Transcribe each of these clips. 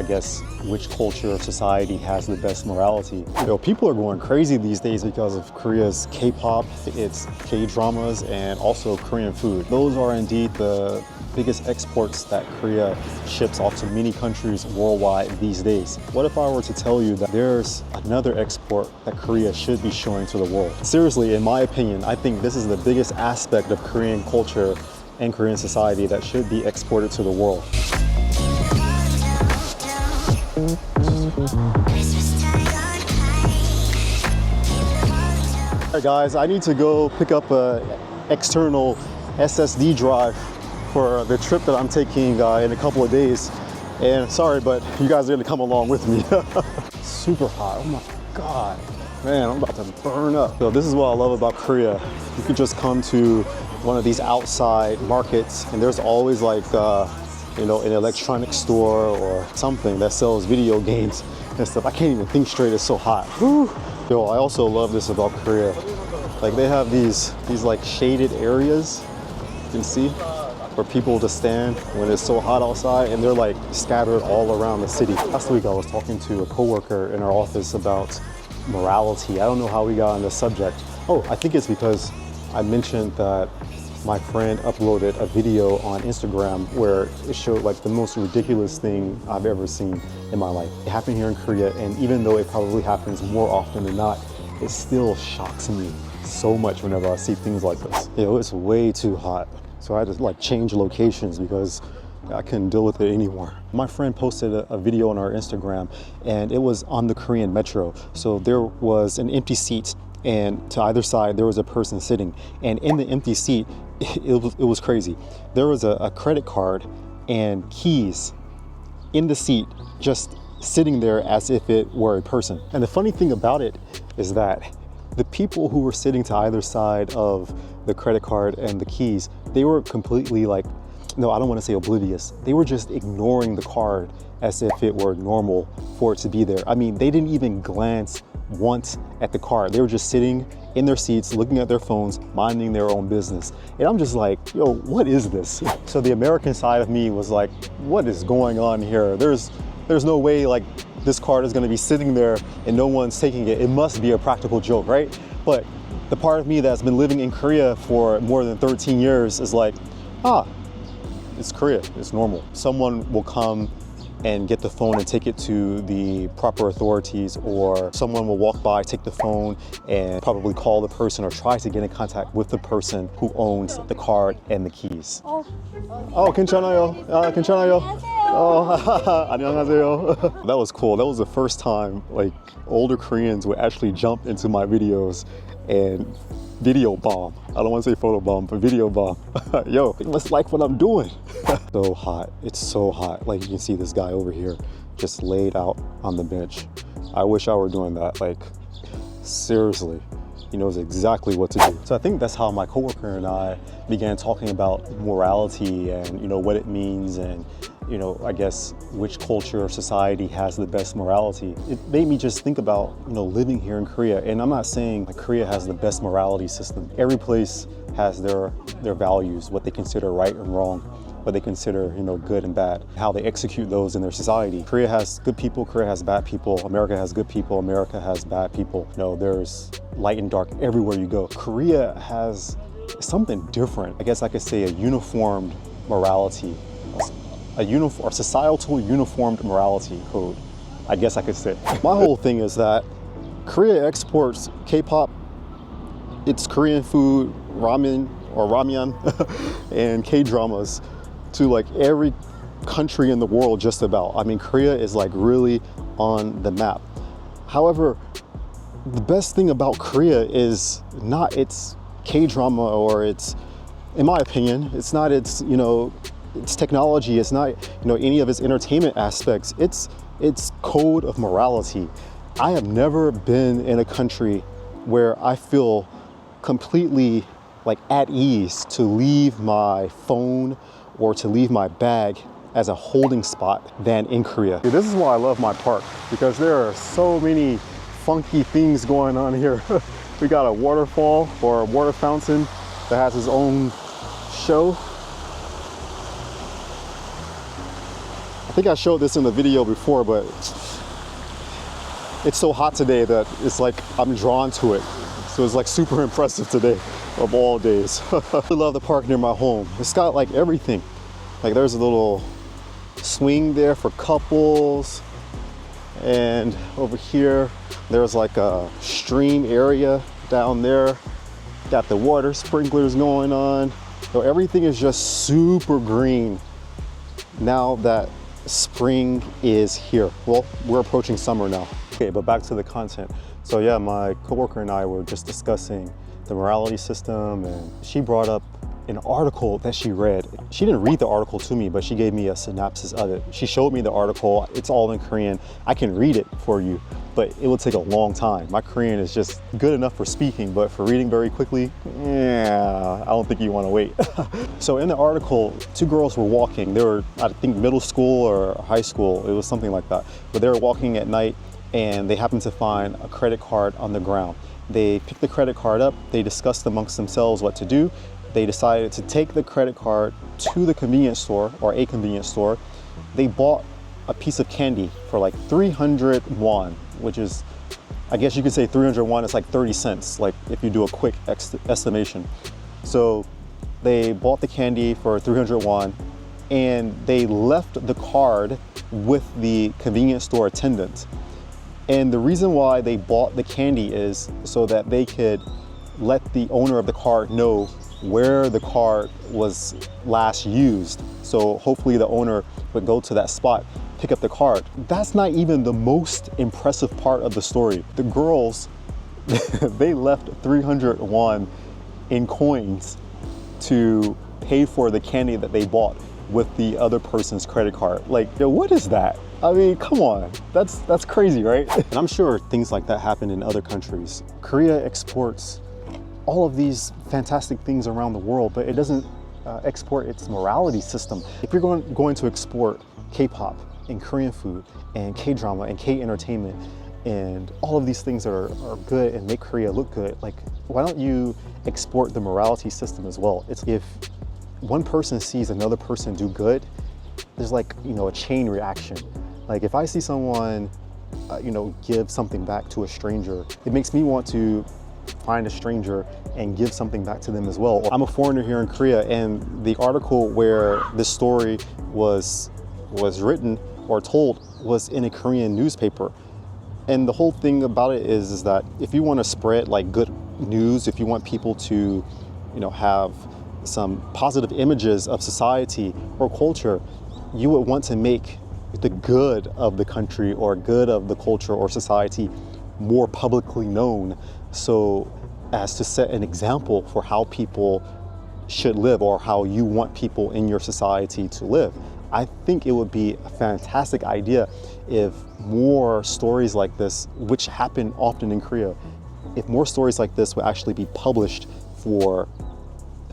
I guess, which culture or society has the best morality. You know, people are going crazy these days because of Korea's K-pop, its K-dramas, and also Korean food. Those are indeed the biggest exports that Korea ships off to many countries worldwide these days. What if I were to tell you that there's another export that Korea should be showing to the world? Seriously, in my opinion, I think this is the biggest aspect of Korean culture and Korean society that should be exported to the world. Alright guys, I need to go pick up an external SSD drive for the trip that I'm taking in a couple of days. And sorry, but you guys are gonna come along with me. Super hot, oh my God. Man, I'm about to burn up. So this is what I love about Korea. You can just come to one of these outside markets and there's always like, you know, an electronics store or something that sells video games and stuff. I can't even think straight, it's so hot. Whew. Yo, I also love this about Korea. Like they have these like shaded areas, you can see, for people to stand when it's so hot outside, and they're like scattered all around the city. Last week I was talking to a coworker in our office about morality. I don't know how we got on this subject. Oh, I think it's because I mentioned that my friend uploaded a video on Instagram where it showed like the most ridiculous thing I've ever seen in my life. It happened here in Korea, and even though it probably happens more often than not, it still shocks me so much whenever I see things like this. You know, it's way too hot. So I had to like change locations because I couldn't deal with it anymore. My friend posted a video on our Instagram, and it was on the Korean metro. So there was an empty seat, and to either side there was a person sitting, and in the empty seat it was crazy. There was a credit card and keys in the seat, just sitting there as if it were a person. And the funny thing about it is that the people who were sitting to either side of the credit card and the keys, they were completely like, no, I don't want to say oblivious. They were just ignoring the card as if it were normal for it to be there. I mean, they didn't even glance once at the card. They were just sitting in their seats, looking at their phones, minding their own business. And I'm just like, yo, what is this? So the American side of me was like, what is going on here? There's no way like this card is gonna be sitting there and no one's taking it. It must be a practical joke, right? But the part of me that's been living in Korea for more than 13 years is like, it's Korea, it's normal. Someone will come and get the phone and take it to the proper authorities, or someone will walk by, take the phone and probably call the person or try to get in contact with the person who owns the card and the keys. 괜찮아요. 괜찮아요. 안녕하세요. That was cool. That was the first time like older Koreans would actually jump into my videos and video bomb. I don't want to say photo bomb, but video bomb. Yo, they must like what I'm doing. So hot. It's so hot. Like you can see this guy over here just laid out on the bench. I wish I were doing that. Like seriously, he knows exactly what to do. So I think that's how my coworker and I began talking about morality and, you know, what it means, and, you know, I guess which culture or society has the best morality. It made me just think about, you know, living here in Korea. And I'm not saying that Korea has the best morality system. Every place has their values, what they consider right and wrong, what they consider, you know, good and bad, how they execute those in their society. Korea has good people, Korea has bad people, America has good people, America has bad people. You know, there's light and dark everywhere you go. Korea has something different. I guess I could say a uniformed morality, a societal uniformed morality code, I guess I could say. My whole thing is that Korea exports K-pop, it's Korean food, ramen or ramyeon, and K-dramas to like every country in the world just about. I mean, Korea is like really on the map. However, the best thing about Korea is not its K-drama, or its, in my opinion, it's not its, you know, its technology, it's not, you know, any of its entertainment aspects, it's code of morality. I have never been in a country where I feel completely like at ease to leave my phone or to leave my bag as a holding spot than in Korea. This is why I love my park, because there are so many funky things going on here. We got a waterfall or a water fountain that has its own show. I think I showed this in the video before, but it's so hot today that it's like I'm drawn to it. So it's like super impressive today of all days. I love the park near my home. It's got like everything. Like there's a little swing there for couples. And over here, there's like a stream area down there. Got the water sprinklers going on. So everything is just super green now that spring is here. Well, we're approaching summer now. Okay, but back to the content. So yeah, my coworker and I were just discussing the morality system, and she brought up an article that she read. She didn't read the article to me, but she gave me a synopsis of it. She showed me the article. It's all in Korean. I can read it for you, but it will take a long time. My Korean is just good enough for speaking, but for reading very quickly, yeah, I don't think you want to wait. So in the article, two girls were walking. They were, I think, middle school or high school. It was something like that. But they were walking at night, and they happened to find a credit card on the ground. They picked the credit card up. They discussed amongst themselves what to do. They decided to take the credit card to the convenience store, or a convenience store. They bought a piece of candy for like 300 won, which is, I guess you could say 300 won is like 30 cents, like if you do a quick estimation. So they bought the candy for 300 won, and they left the card with the convenience store attendant. And the reason why they bought the candy is so that they could let the owner of the card know where the card was last used. So hopefully the owner would go to that spot, pick up the card. That's not even the most impressive part of the story. The girls, they left 300 won in coins to pay for the candy that they bought with the other person's credit card. Like, yo, what is that? I mean, come on, that's crazy, right? And I'm sure things like that happen in other countries. Korea exports all of these fantastic things around the world, but it doesn't export its morality system. If you're going to export K-pop and Korean food and K-drama and K-entertainment and all of these things that are good and make Korea look good, like, why don't you export the morality system as well? It's if one person sees another person do good, there's like, you know, a chain reaction. Like if I see someone, you know, give something back to a stranger, it makes me want to find a stranger and give something back to them as well. I'm a foreigner here in Korea, and the article where this story was written or told was in a Korean newspaper. And the whole thing about it is that if you want to spread like good news, if you want people to, you know, have some positive images of society or culture, you would want to make the good of the country or good of the culture or society more publicly known, so as to set an example for how people should live or how you want people in your society to live. I think it would be a fantastic idea if more stories like this, which happen often in Korea, if more stories like this would actually be published for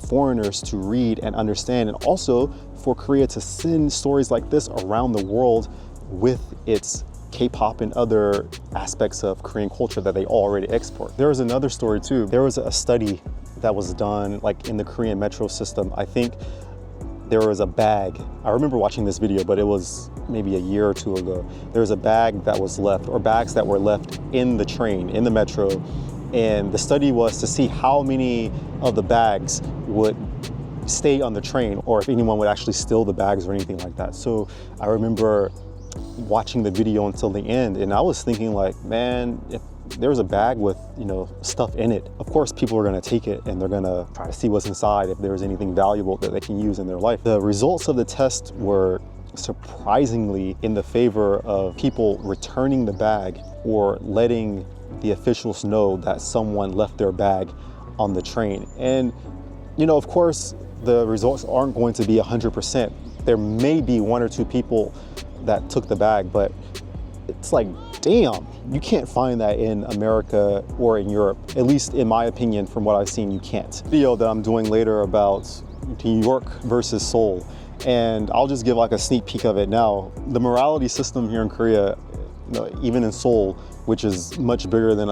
foreigners to read and understand, and also for Korea to send stories like this around the world with its K-pop and other aspects of Korean culture that they already export. There was another story too. There was a study that was done like in the Korean metro system. I think there was a bag. I remember watching this video, but it was maybe a year or two ago. There was a bag that was left, or bags that were left in the train, in the metro. And the study was to see how many of the bags would stay on the train, or if anyone would actually steal the bags or anything like that. So I remember watching the video until the end, and I was thinking like, man, if there was a bag with, you know, stuff in it, of course people are going to take it and they're going to try to see what's inside, if there's anything valuable that they can use in their life. The results of the test were surprisingly in the favor of people returning the bag or letting the officials know that someone left their bag on the train. And, you know, of course, the results aren't going to be 100%. There may be one or two people that took the bag, but it's like, damn, you can't find that in America or in Europe. At least in my opinion, from what I've seen, you can't. Video that I'm doing later about New York versus Seoul, and I'll just give like a sneak peek of it now. The morality system here in Korea, you know, even in Seoul, which is much bigger than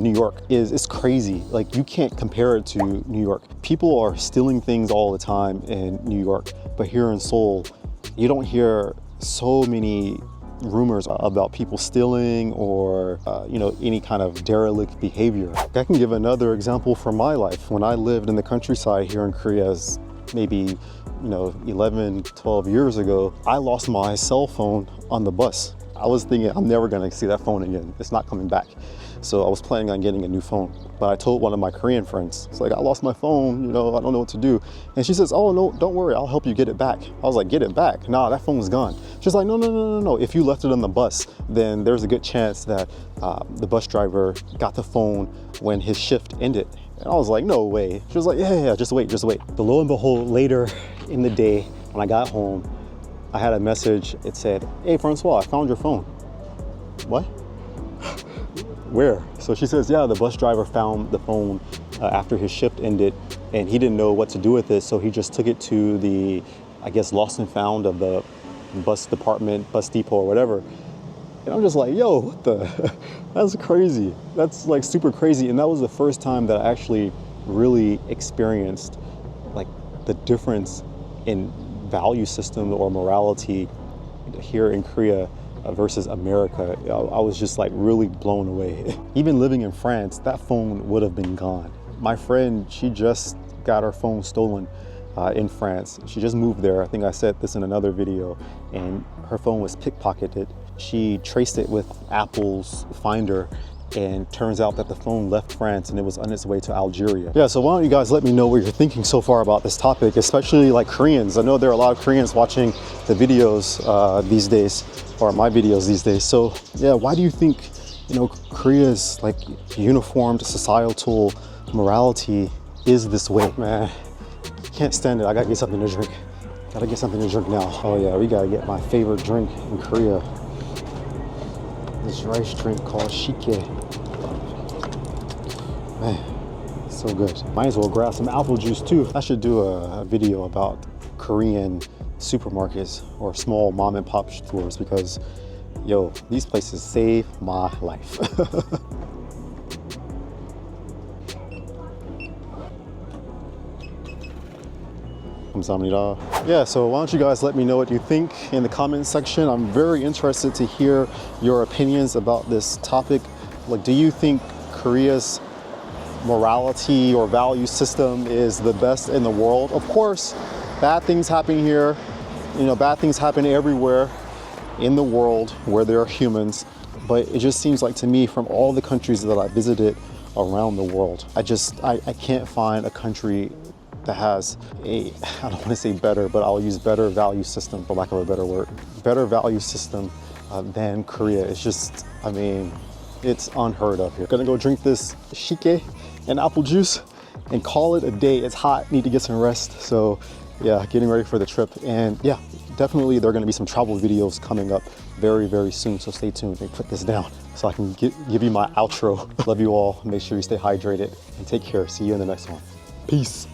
New York, is crazy. Like, you can't compare it to New York. People are stealing things all the time in New York, but here in Seoul, you don't hear so many rumors about people stealing or you know, any kind of derelict behavior. I can give another example from my life. When I lived in the countryside here in Korea, as maybe, you know, 11, 12 years ago, I lost my cell phone on the bus. I was thinking, I'm never gonna see that phone again. It's not coming back. So I was planning on getting a new phone. But I told one of my Korean friends, it's like, I lost my phone, you know, I don't know what to do. And she says, oh, no, don't worry, I'll help you get it back. I was like, get it back? Nah, that phone's gone. She's like, no. If you left it on the bus, then there's a good chance that the bus driver got the phone when his shift ended. And I was like, no way. She was like, yeah, just wait. But lo and behold, later in the day, when I got home, I had a message. It said, hey, Francois, I found your phone. What? Where? So she says, yeah, the bus driver found the phone after his shift ended, and he didn't know what to do with it, so he just took it to the, I guess, lost and found of the bus department, bus depot or whatever. And I'm just like, yo, what the? That's crazy. That's like super crazy. And that was the first time that I actually really experienced like the difference in value system or morality here in Korea versus America. I was just like really blown away. Even living in France, that phone would have been gone. My friend, she just got her phone stolen in France. She just moved there. I think I said this in another video, and her phone was pickpocketed. She traced it with Apple's Finder, and turns out that the phone left France and it was on its way to Algeria. Yeah, so why don't you guys let me know what you're thinking so far about this topic, especially like Koreans. I know there are a lot of Koreans watching the videos these days, or my videos these days. So yeah, why do you think, you know, Korea's like uniformed societal morality is this way? Man, can't stand it. I gotta get something to drink. Gotta get something to drink now. Oh yeah, we gotta get my favorite drink in Korea. This rice drink called shike. Man, so good. Might as well grab some apple juice too. I should do a video about Korean supermarkets or small mom and pop stores, because yo, these places save my life. Yeah, so why don't you guys let me know what you think in the comments section. I'm very interested to hear your opinions about this topic. Like, do you think Korea's morality or value system is the best in the world? Of course, bad things happen here. You know, bad things happen everywhere in the world where there are humans. But it just seems like to me, from all the countries that I visited around the world, I can't find a country that has a, I don't want to say better, but I'll use better value system, for lack of a better word, better value system than Korea. It's just, I mean, it's unheard of here. Gonna go drink this shike and apple juice and call it a day. It's hot, need to get some rest. So yeah, getting ready for the trip. And yeah, definitely there are gonna be some travel videos coming up very, very soon. So stay tuned and put this down so I can give you my outro. Love you all. Make sure you stay hydrated and take care. See you in the next one. Peace.